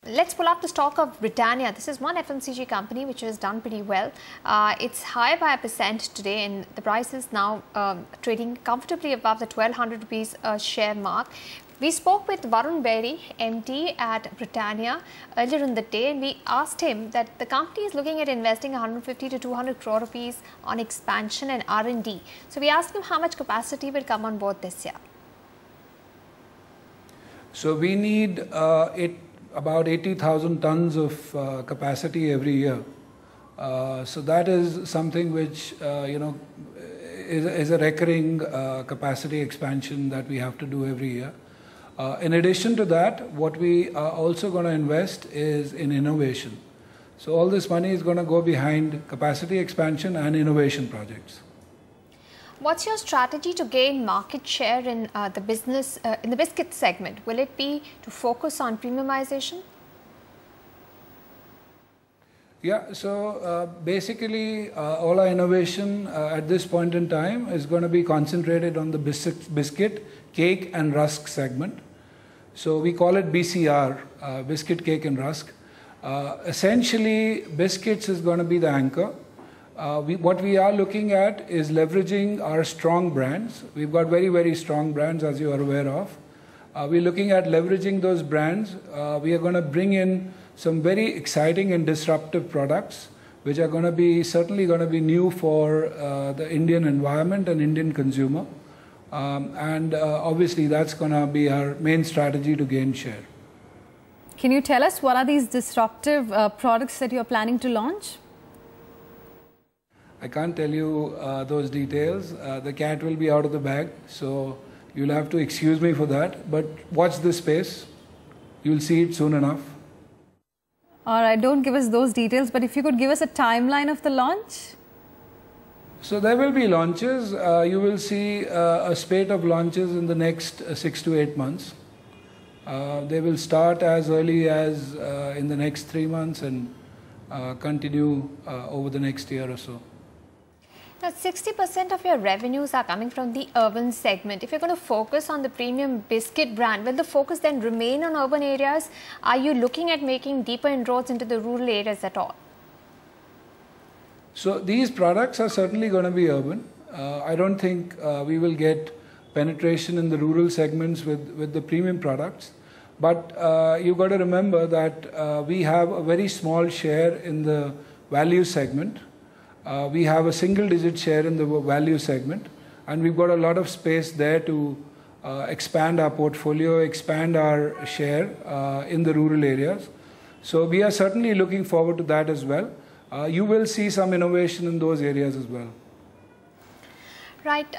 Let's pull up the stock of Britannia. This is one FMCG company which has done pretty well. It's higher by 1% today, and the price is now trading comfortably above the 1,200 rupees a share mark. We spoke with Varun Berry, MD at Britannia, earlier in the day, and we asked him that the company is looking at investing 150 to 200 crore rupees on expansion and R&D. So we asked him how much capacity will come on board this year. So we need about 80,000 tons of capacity every year. So that is something which is a recurring capacity expansion that we have to do every year. In addition to that, what we are also going to invest is in innovation. So all this money is going to go behind capacity expansion and innovation projects. What's your strategy to gain market share in the business, in the biscuit segment? Will it be to focus on premiumization? Yeah, so basically all our innovation at this point in time is going to be concentrated on the biscuit, cake and rusk segment. So we call it BCR, biscuit, cake and rusk. Essentially, biscuits is going to be the anchor. What we are looking at is leveraging our strong brands. We've got very, very strong brands, as you are aware of. We're looking at leveraging those brands. We are going to bring in some very exciting and disruptive products, which are going to be certainly going to be new for the Indian environment and Indian consumer. Obviously, that's going to be our main strategy to gain share. Can you tell us what are these disruptive products that you're planning to launch? I can't tell you those details. The cat will be out of the bag, so you'll have to excuse me for that. But watch this space. You'll see it soon enough. All right, don't give us those details, but if you could give us a timeline of the launch. So there will be launches. You will see a spate of launches in the next 6 to 8 months. They will start as early as in the next 3 months and continue over the next year or so. Now, 60% of your revenues are coming from the urban segment. If you're going to focus on the premium biscuit brand, will the focus then remain on urban areas? Are you looking at making deeper inroads into the rural areas at all? So these products are certainly going to be urban. I don't think we will get penetration in the rural segments with the premium products. But you've got to remember that we have a very small share in the value segment. We have a single-digit share in the value segment, and we've got a lot of space there to expand our portfolio, expand our share in the rural areas. So we are certainly looking forward to that as well. You will see some innovation in those areas as well. Right.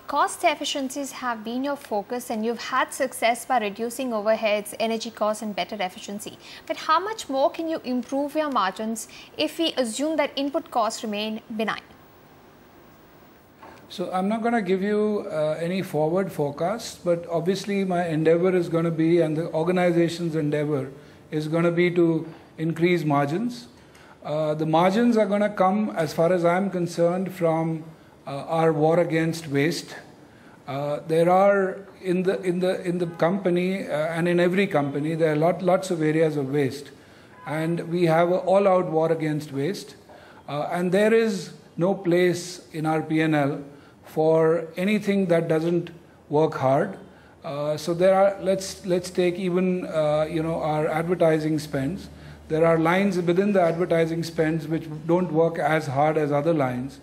Cost efficiencies have been your focus, and you've had success by reducing overheads, energy costs and better efficiency. But how much more can you improve your margins if we assume that input costs remain benign? So I'm not going to give you any forward forecasts, but obviously my endeavor is going to be, and the organization's endeavor is going to be to increase margins. The margins are going to come, as far as I'm concerned, from our war against waste. There are in the company and in every company there are lots of areas of waste, and we have an all-out war against waste, and there is no place in our P&L for anything that doesn't work hard. So there are, let's take even our advertising spends. There are lines within the advertising spends which don't work as hard as other lines.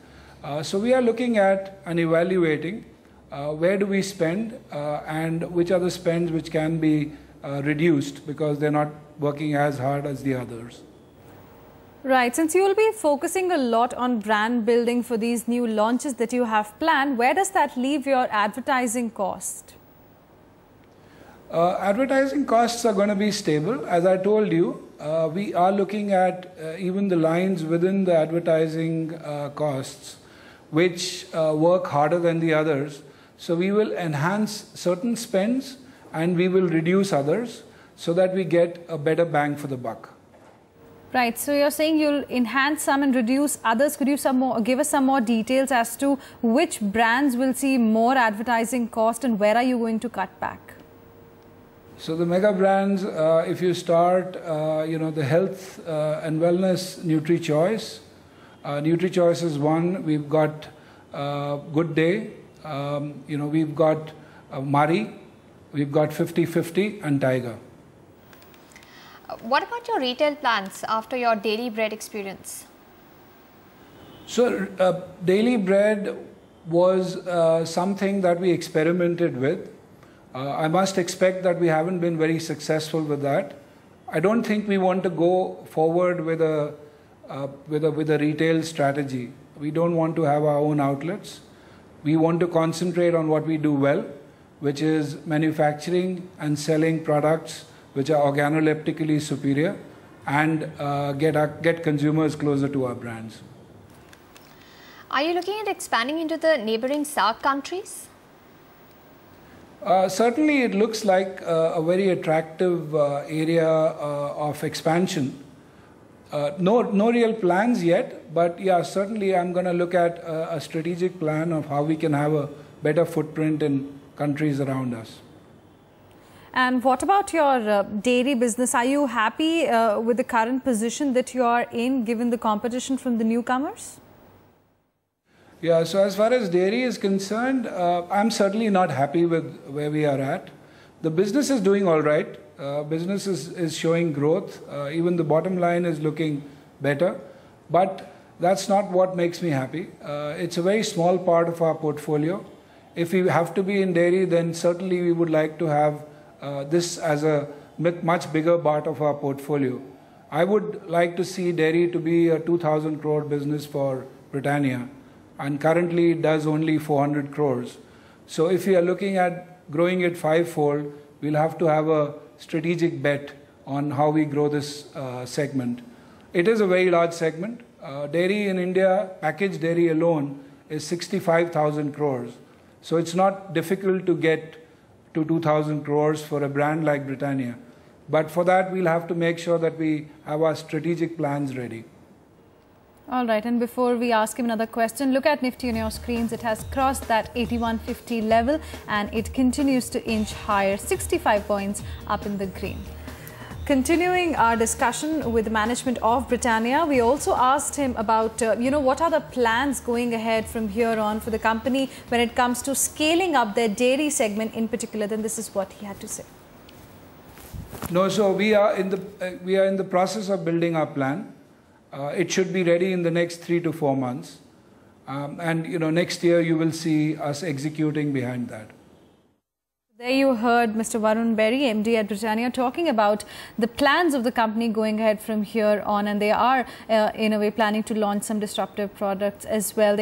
So we are looking at and evaluating where do we spend and which are the spends which can be reduced because they're not working as hard as the others. Right. Since you will be focusing a lot on brand building for these new launches that you have planned, where does that leave your advertising cost? Advertising costs are going to be stable. As I told you, we are looking at even the lines within the advertising costs which work harder than the others. So we will enhance certain spends and we will reduce others so that we get a better bang for the buck. Right. So you're saying you'll enhance some and reduce others. Could you give us some more details as to which brands will see more advertising cost and where are you going to cut back? So the mega brands, if you start, the health and wellness NutriChoice. NutriChoice is one. We've got Good Day. We've got Mari. We've got 50-50 and Tiger. What about your retail plans after your daily bread experience? So daily bread was something that we experimented with. I must expect that we haven't been very successful with that. I don't think we want to go forward with a retail strategy. We don't want to have our own outlets. We want to concentrate on what we do well, which is manufacturing and selling products which are organoleptically superior and get consumers closer to our brands. Are you looking at expanding into the neighboring SAARC countries? Certainly, it looks like a very attractive area of expansion. No real plans yet, but yeah, certainly I'm going to look at a strategic plan of how we can have a better footprint in countries around us. And what about your dairy business? Are you happy with the current position that you are in, given the competition from the newcomers? Yeah, so as far as dairy is concerned, I'm certainly not happy with where we are at. The business is doing all right. Business is showing growth. Even the bottom line is looking better. But that's not what makes me happy. It's a very small part of our portfolio. If we have to be in dairy, then certainly we would like to have this as a much bigger part of our portfolio. I would like to see dairy to be a 2,000 crore business for Britannia. And currently it does only 400 crores. So if we are looking at growing it fivefold, we'll have to have a strategic bet on how we grow this segment. It is a very large segment. Dairy in India, packaged dairy alone, is 65,000 crores. So it's not difficult to get to 2,000 crores for a brand like Britannia. But for that, we'll have to make sure that we have our strategic plans ready. All right, and before we ask him another question, look at Nifty on your screens. It has crossed that 8150 level and it continues to inch higher, 65 points up in the green. Continuing our discussion with the management of Britannia, we also asked him about, what are the plans going ahead from here on for the company when it comes to scaling up their dairy segment in particular. Then this is what he had to say. No, so we are in the process of building our plan. It should be ready in the next 3 to 4 months. Next year you will see us executing behind that. There you heard Mr. Varun Berry, MD at Britannia, talking about the plans of the company going ahead from here on. And they are, in a way, planning to launch some disruptive products as well.